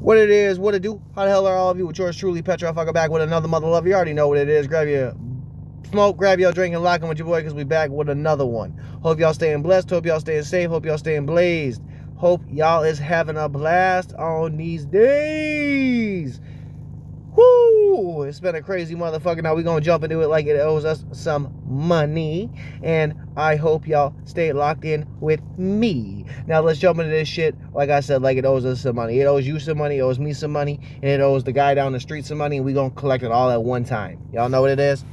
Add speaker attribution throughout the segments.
Speaker 1: What it is, what it do, how the hell are all of you? With yours truly, Petra. Fucker back with another mother love. You already know what it is. Grab your smoke, grab your drink, and lock in with your boy, because we back with another one. Hope y'all staying blessed. Hope y'all staying safe. Hope y'all staying blazed. Hope y'all is having a blast on these days. Woo! It's been a crazy motherfucker. Now we gonna jump into it like it owes us some money. And I hope y'all stay locked in with me. Now let's jump into this shit. Like I said, like it owes us some money. It owes you some money, it owes me some money, and it owes the guy down the street some money, and we gonna collect it all at one time. Y'all know what it is?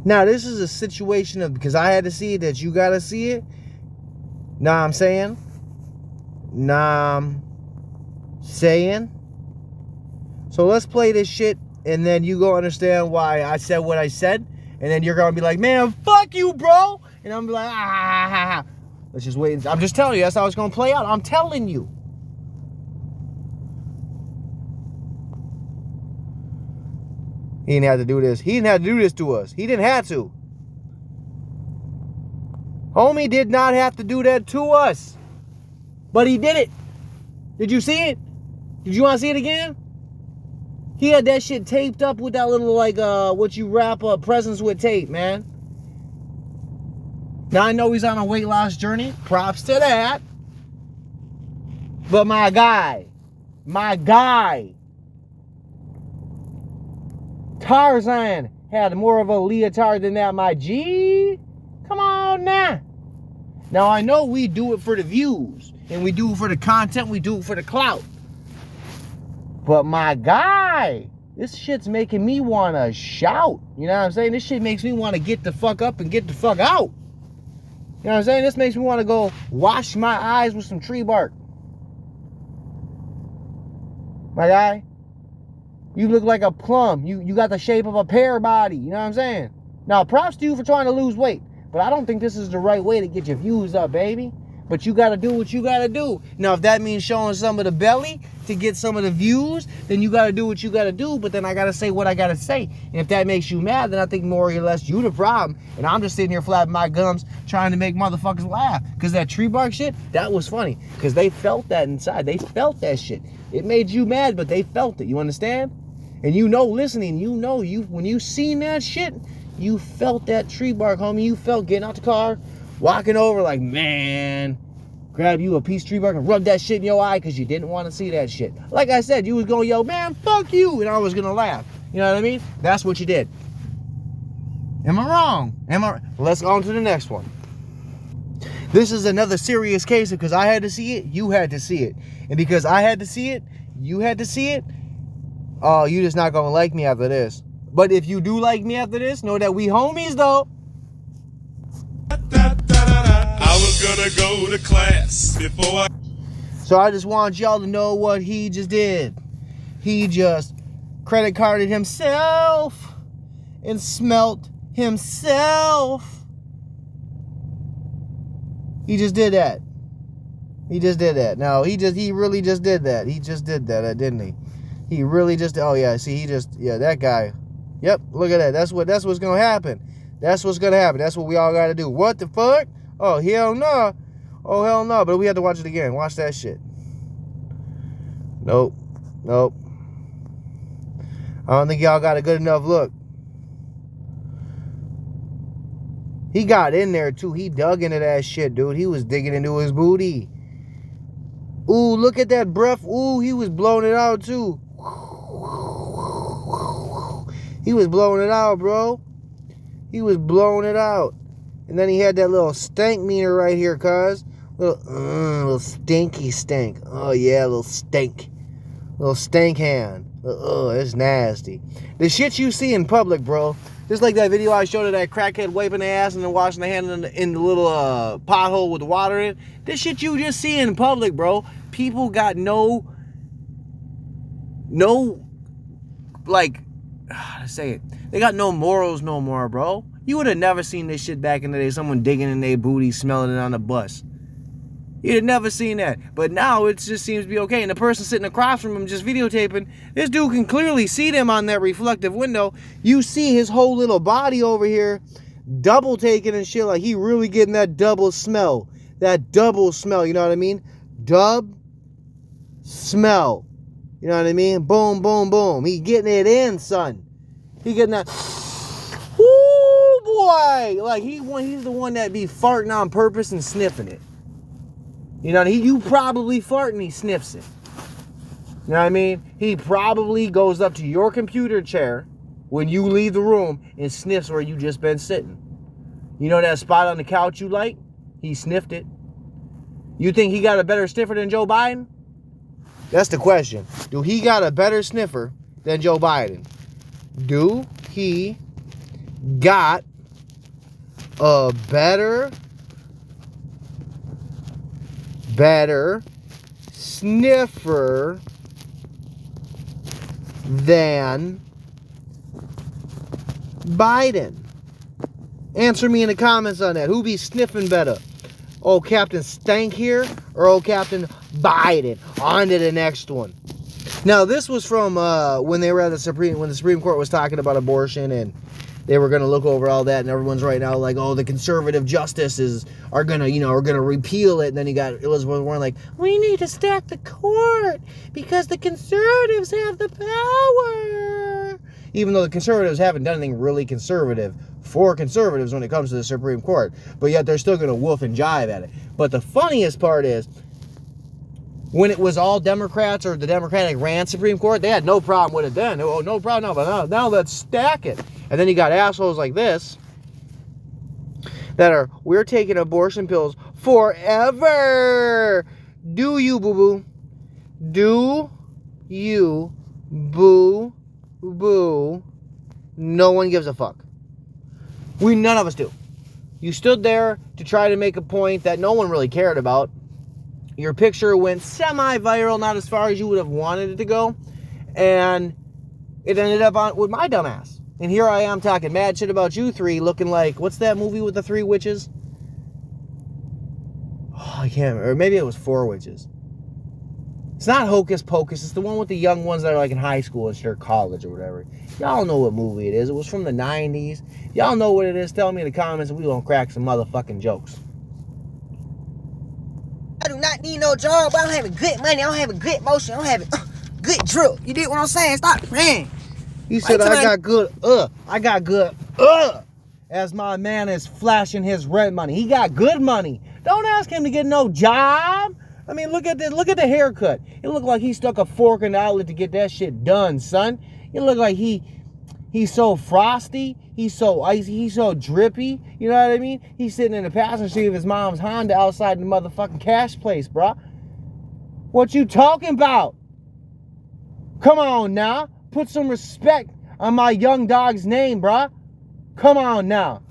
Speaker 1: Now this is a situation of, because I had to see it, that you gotta see it. Nah, I'm saying. So let's play this shit, and then you go understand why I said what I said, and then you're gonna be like, man, fuck you, bro, and I'm like, ah. Let's just wait. I'm just telling you, that's how it's gonna play out. I'm telling you. He didn't have to do this. He didn't have to do this to us. He didn't have to. Homie did not have to do that to us. But he did it. Did you see it? Did you want to see it again? He had that shit taped up with that little, like, what you wrap up presents with tape, man. Now, I know he's on a weight loss journey. Props to that. But my guy, Tarzan had more of a leotard than that, my G. Come on now. Now, I know we do it for the views, and we do it for the content, we do it for the clout. But my guy, this shit's making me want to shout. You know what I'm saying? This shit makes me want to get the fuck up and get the fuck out. You know what I'm saying? This makes me want to go wash my eyes with some tree bark. My guy, you look like a plum. You got the shape of a pear body. You know what I'm saying? Now, props to you for trying to lose weight. But I don't think this is the right way to get your views up, baby. But you got to do what you got to do. Now, if that means showing some of the belly to get some of the views, then you got to do what you got to do. But then I got to say what I got to say. And if that makes you mad, then I think more or less you the problem. And I'm just sitting here flapping my gums trying to make motherfuckers laugh. Because that tree bark shit, that was funny. Because they felt that inside. They felt that shit. It made you mad, but they felt it. You understand? And you know, listening, you know, when you seen that shit, you felt that tree bark, homie. You felt getting out the car, walking over like, man, grab you a piece of tree bark and rub that shit in your eye because you didn't want to see that shit. Like I said, you was going to yell, man, fuck you, and I was going to laugh. You know what I mean? That's what you did. Am I wrong? Let's go on to the next one. This is another serious case because I had to see it, you had to see it. And because I had to see it, you had to see it, oh, you just not going to like me after this. But if you do like me after this, know that we homies, though.
Speaker 2: I was gonna go to class before
Speaker 1: So I just want y'all to know what he just did. He just credit carded himself and smelt himself. He just did that. He just did that. No, he really just did that. He just did that, didn't he? He really just, oh yeah, see, that guy. Yep, look at that. That's what's gonna happen. That's what's gonna happen. That's what we all gotta do. What the fuck? Oh, hell no. Oh, hell no. But we have to watch it again. Watch that shit. Nope. I don't think y'all got a good enough look. He got in there too. He dug into that shit, dude. He was digging into his booty. Ooh, look at that breath. Ooh, he was blowing it out too. He was blowing it out, bro. He was blowing it out. And then he had that little stank meter right here, cuz. Little stinky stink. Oh, yeah, little stink. Little stank hand. It's nasty. The shit you see in public, bro. Just like that video I showed of that crackhead wiping their ass and then washing their hand in the little pothole with the water in. This shit you just see in public, bro. People got no, like, how to say it? They got no morals no more, bro. You would have never seen this shit back in the day. Someone digging in their booty, smelling it on the bus. You'd have never seen that. But now it just seems to be okay. And the person sitting across from him just videotaping, this dude can clearly see them on that reflective window. You see his whole little body over here double taking and shit. Like he really getting that double smell. That double smell, you know what I mean? Dub smell. You know what I mean? Boom, boom, boom. He getting it in, son. He getting that. Woo, boy. Like, he's the one that be farting on purpose and sniffing it. You know, you probably fart and he sniffs it. You know what I mean? He probably goes up to your computer chair when you leave the room and sniffs where you just been sitting. You know that spot on the couch you like? He sniffed it. You think he got a better sniffer than Joe Biden? That's the question. Do he got a better sniffer than Joe Biden? Do he got a better sniffer than Biden? Answer me in the comments on that. Who be sniffing better? Old Captain Stank here or old Captain Biden? On to the next one. Now, this was from when they were at when the Supreme Court was talking about abortion, and they were going to look over all that, and everyone's right now like, oh, the conservative justices are going to repeal it. And then Elizabeth Warren like, we need to stack the court because the conservatives have the power. Even though the conservatives haven't done anything really conservative for conservatives when it comes to the Supreme Court, but yet they're still going to wolf and jive at it. But the funniest part is, when it was all Democrats or the Democratic ran Supreme Court, they had no problem with it then. Oh, no problem, no, but now let's stack it. And then you got assholes like this that are, we're taking abortion pills forever. Do you, boo-boo? Do you, boo-boo? No one gives a fuck. None of us do. You stood there to try to make a point that no one really cared about. Your picture went semi-viral, not as far as you would have wanted it to go. And it ended up with my dumb ass. And here I am talking mad shit about you three, looking like, what's that movie with the 3 witches? Oh, I can't remember. Or maybe it was 4 witches. It's not Hocus Pocus. It's the one with the young ones that are like in high school instead of college or whatever. Y'all know what movie it is. It was from the 90s. Y'all know what it is. Tell me in the comments and we gonna crack some motherfucking jokes.
Speaker 3: I do not need no job. I don't have good money. I don't have a good motion. I don't have good drip. You dig what I'm saying? Stop playing.
Speaker 1: You said I got good, I got good, as my man is flashing his rent money. He got good money. Don't ask him to get no job. I mean, look at the haircut. It looked like he stuck a fork in the outlet to get that shit done, son. It looked like he's so frosty, he's so icy, he's so drippy. You know what I mean? He's sitting in the passenger seat of his mom's Honda outside the motherfucking cash place, bro. What you talking about? Come on now. Put some respect on my young dog's name, bruh. Come on now.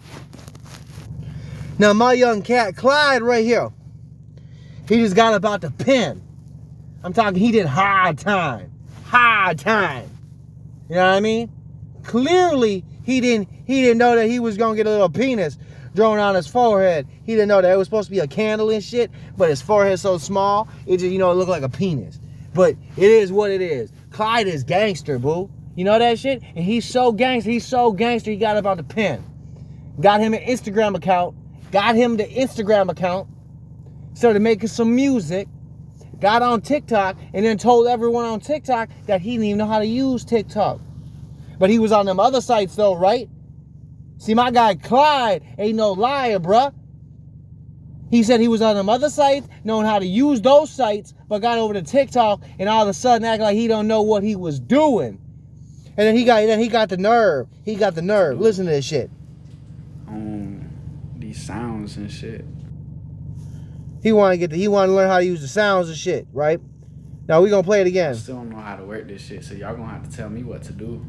Speaker 1: Now, my young cat, Clyde, right here. He just got about the pen. I'm talking, he did hard time. Hard time. You know what I mean? Clearly, he didn't know that he was going to get a little penis drawn on his forehead. He didn't know that it was supposed to be a candle and shit, but his forehead's so small, it just, it looked like a penis. But it is what it is. Clyde is gangster, boo. You know that shit? And he's so gangster, he got about the pen. Got him an Instagram account. Started making some music. Got on TikTok, and then told everyone on TikTok that he didn't even know how to use TikTok. But he was on them other sites though, right? See, my guy Clyde ain't no liar, bruh. He said he was on them other sites, knowing how to use those sites, but got over to TikTok and all of a sudden act like he don't know what he was doing. And then he got the nerve. He got the nerve. Listen to this shit.
Speaker 4: These sounds and shit.
Speaker 1: He want to learn how to use the sounds and shit, right? Now we gonna play it again.
Speaker 4: I still don't know how to work this shit, so y'all gonna have to tell me what to do.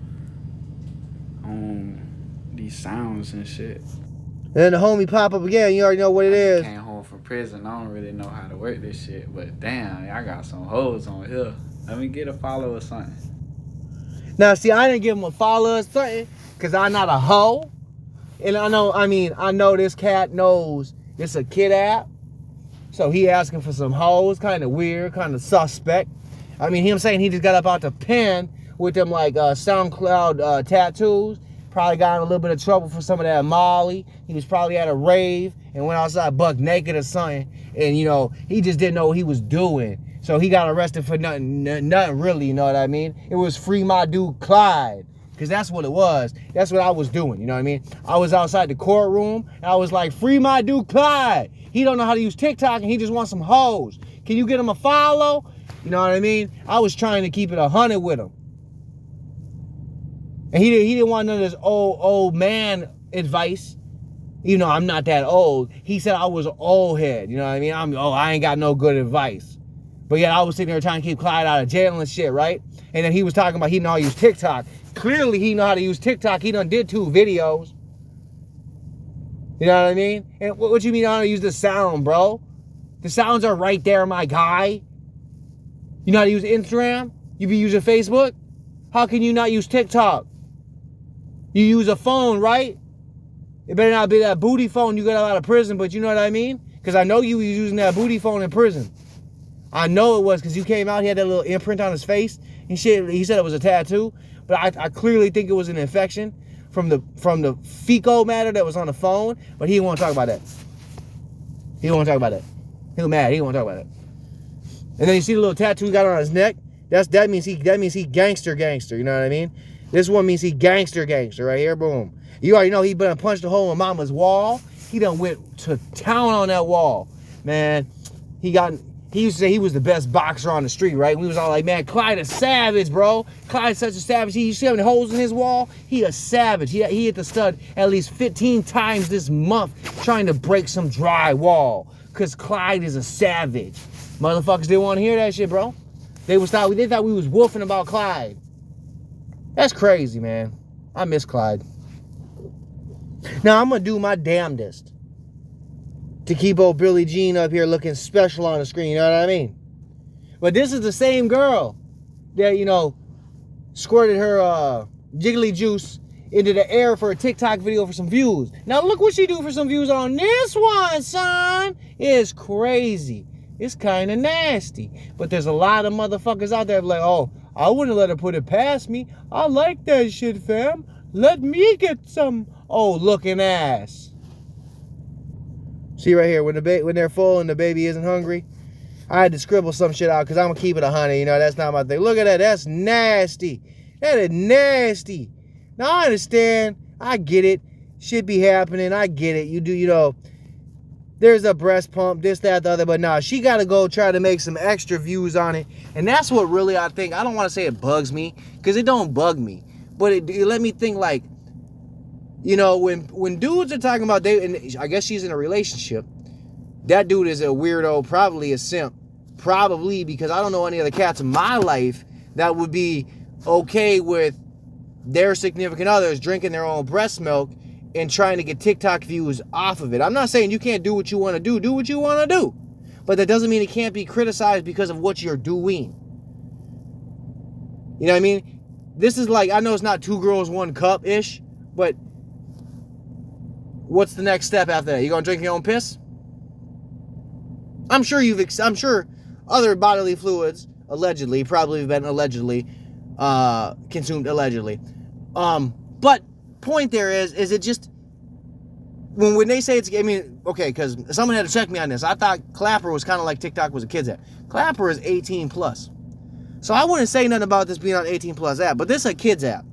Speaker 4: These sounds and shit.
Speaker 1: And then the homie pop up again. You already know what it is.
Speaker 4: Came home from prison. I don't really know how to work this shit, but damn, I got some hoes on here. Let me get a follow or something.
Speaker 1: Now, see, I didn't give him a follow or something because I'm not a hoe. And I know this cat knows it's a kid app. So he asking for some hoes, kind of weird, kind of suspect. I mean, him saying he just got up out the pen with them like SoundCloud tattoos. Probably got in a little bit of trouble for some of that Molly. He was probably at a rave and went outside buck naked or something. And, he just didn't know what he was doing. So he got arrested for nothing really, you know what I mean? It was free my dude Clyde. Because that's what it was. That's what I was doing, you know what I mean? I was outside the courtroom, and I was like, free my dude Clyde. He don't know how to use TikTok, and he just wants some hoes. Can you get him a follow? You know what I mean? I was trying to keep it 100 with him. And he didn't want none of this old man advice. Even though I'm not that old. He said I was an old head, you know what I mean? I ain't got no good advice. But yeah, I was sitting there trying to keep Clyde out of jail and shit, right? And then he was talking about he know how to use TikTok. Clearly he know how to use TikTok. He done did 2 videos. You know what I mean? And what you mean I don't use the sound, bro? The sounds are right there, my guy. You know how to use Instagram? You be using Facebook? How can you not use TikTok? You use a phone, right? It better not be that booty phone you got out of prison, but you know what I mean? Because I know you was using that booty phone in prison. I know it was because you came out, he had that little imprint on his face and shit. He said it was a tattoo, but I clearly think it was an infection from the fecal matter that was on the phone, but he didn't want to talk about that. He didn't want to talk about that. He was mad. He didn't want to talk about it. And then you see the little tattoo he got on his neck. That means he gangster. You know what I mean? This one means he gangster right here. Boom. You already know he been punched a hole in mama's wall. He done went to town on that wall, man. He used to say he was the best boxer on the street, right? We was all like, man, Clyde a savage, bro. Clyde's such a savage. You see how many holes in his wall? He a savage. He hit the stud at least 15 times this month trying to break some dry wall. Because Clyde is a savage. Motherfuckers didn't want to hear that shit, bro. They thought we was woofing about Clyde. That's crazy, man. I miss Clyde. Now, I'm going to do my damnedest to keep old Billie Jean up here looking special on the screen, you know what I mean? But this is the same girl that, you know, squirted her jiggly juice into the air for a TikTok video for some views. Now look what she do for some views on this one, son. It's crazy. It's kind of nasty. But there's a lot of motherfuckers out there like, oh, I wouldn't let her put it past me. I like that shit, fam. Let me get some old looking ass. See right here, when they're full and the baby isn't hungry, I had to scribble some shit out because I'm going to keep it 100. You know, that's not my thing. Look at that. That's nasty. That is nasty. Now, I understand. I get it. Shit be happening. I get it. You do, you know, there's a breast pump, this, that, the other. But nah, she got to go try to make some extra views on it. And that's what really I think. I don't want to say it bugs me because it don't bug me. But it let me think like, you know, when dudes are talking about and I guess she's in a relationship, that dude is a weirdo, probably a simp. Probably because I don't know any other cats in my life that would be okay with their significant others drinking their own breast milk and trying to get TikTok views off of it. I'm not saying you can't do what you want to do. Do what you want to do. But that doesn't mean it can't be criticized because of what you're doing. You know what I mean? This is like, I know it's not 2 girls, 1 cup-ish, but what's the next step after that? You gonna drink your own piss? I'm sure other bodily fluids allegedly, probably been allegedly consumed allegedly. But point there is it just when they say it's, I mean, okay, because someone had to check me on this. I thought Clapper was kind of like TikTok was a kid's app. Clapper is 18 plus. So I wouldn't say nothing about this being on 18 plus app, but this is a kid's app.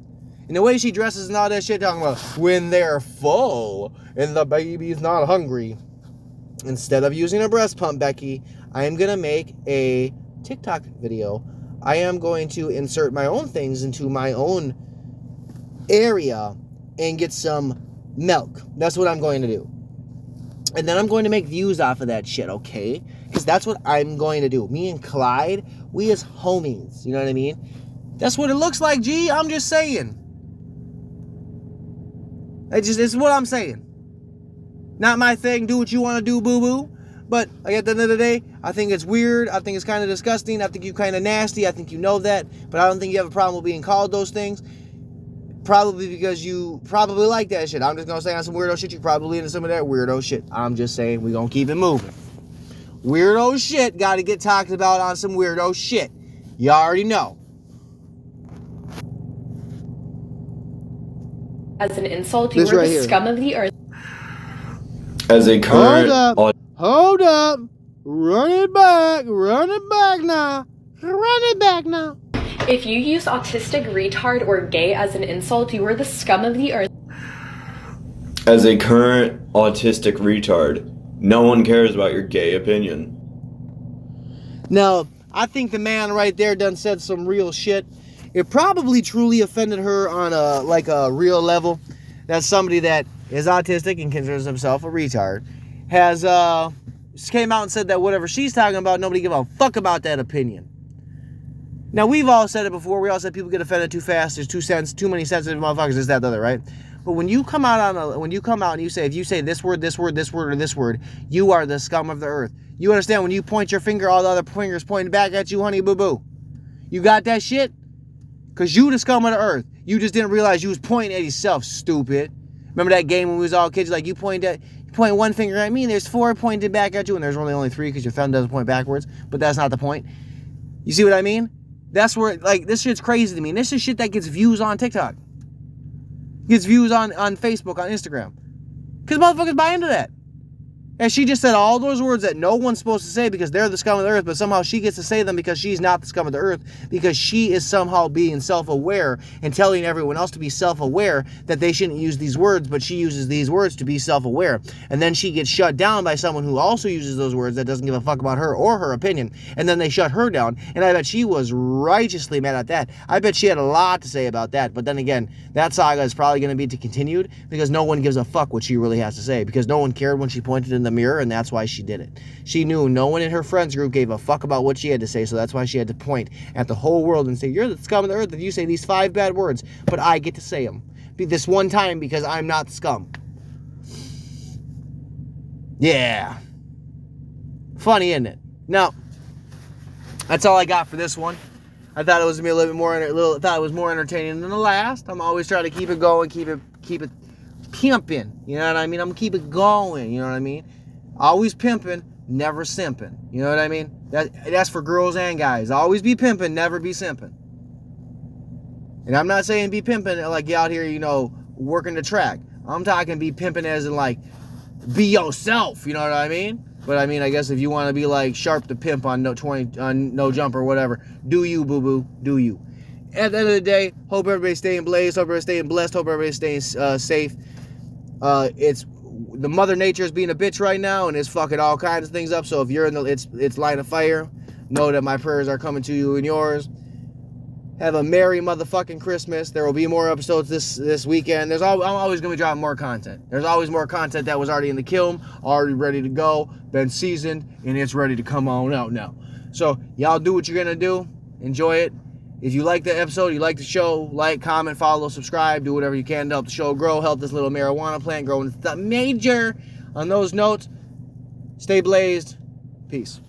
Speaker 1: And the way she dresses and all that shit, talking about when they're full and the baby's not hungry. Instead of using a breast pump, Becky, I am going to make a TikTok video. I am going to insert my own things into my own area and get some milk. That's what I'm going to do. And then I'm going to make views off of that shit, okay? Because that's what I'm going to do. Me and Clyde, we as homies. You know what I mean? That's what it looks like, G. I'm just saying. It's what I'm saying. Not my thing. Do what you want to do, boo-boo. But at the end of the day, I think it's weird. I think it's kind of disgusting. I think you're kind of nasty. I think you know that. But I don't think you have a problem with being called those things. Probably because you probably like that shit. I'm just going to say on some weirdo shit, you probably into some of that weirdo shit. I'm just saying we're going to keep it moving. Weirdo shit got to get talked about on some weirdo shit. You already know.
Speaker 5: As an insult, you were the scum of the earth.
Speaker 6: As a current...
Speaker 1: Hold up. Run it back now. Run it back now.
Speaker 5: If you use autistic, retard, or gay as an insult, you are the scum of the earth.
Speaker 6: As a current autistic retard, no one cares about your gay opinion.
Speaker 1: Now, I think the man right there done said some real shit. It probably truly offended her on a real level. That somebody that is autistic and considers himself a retard has came out and said that whatever she's talking about, nobody give a fuck about that opinion. Now, we've all said it before. We all said people get offended too fast. There's too many sensitive motherfuckers. This, that, the other, right? But when you come out and you say, if you say this word, this word, this word, or this word, you are the scum of the earth. You understand? When you point your finger, all the other fingers pointing back at you, honey boo boo. You got that shit? Because you the scum of the earth. You just didn't realize you was pointing at yourself, stupid. Remember that game when we was all kids? Like, you point one finger at me, and there's four pointed back at you, and there's only three because your thumb doesn't point backwards. But that's not the point. You see what I mean? That's where, like, this shit's crazy to me. And this is shit that gets views on TikTok. Gets views on Facebook, on Instagram. Because motherfuckers buy into that. And she just said all those words that no one's supposed to say because they're the scum of the earth, but somehow she gets to say them because she's not the scum of the earth, because she is somehow being self-aware and telling everyone else to be self-aware that they shouldn't use these words, but she uses these words to be self-aware. And then she gets shut down by someone who also uses those words that doesn't give a fuck about her or her opinion. And then they shut her down. And I bet she was righteously mad at that. I bet she had a lot to say about that. But then again, that saga is probably going to be continued because no one gives a fuck what she really has to say, because no one cared when she pointed in the mirror, and that's why she did it. She knew no one in her friends group gave a fuck about what she had to say, so that's why she had to point at the whole world and say, you're the scum of the earth if you say these 5 bad words, but I get to say them this one time because I'm not scum. Yeah. Funny, isn't it? Now, that's all I got for this one. I thought it was gonna be a little bit more, thought it was more entertaining than the last. I'm always trying to keep it going, keep it pimping. You know what I mean? I'm gonna keep it going. You know what I mean? Always pimping, never simping. You know what I mean? That's for girls and guys. Always be pimping, never be simping. And I'm not saying be pimping like you out here, you know, working the track. I'm talking be pimping as in like be yourself. You know what I mean? But I mean, I guess if you want to be like Sharp the Pimp on No Jump or whatever, do you, boo boo, do you. At the end of the day, hope everybody's staying blazed, hope everybody's staying blessed, hope everybody's staying safe. It's the Mother Nature is being a bitch right now and it's fucking all kinds of things up. So if you're in its line of fire, know that my prayers are coming to you and yours. Have a merry motherfucking Christmas. There will be more episodes this weekend. I'm always gonna be dropping more content. There's always more content that was already in the kiln, already ready to go, been seasoned, and it's ready to come on out now. So y'all do what you're gonna do. Enjoy it. If you like the episode, you like the show, like, comment, follow, subscribe, do whatever you can to help the show grow, help this little marijuana plant grow into the major. On those notes, stay blazed. Peace.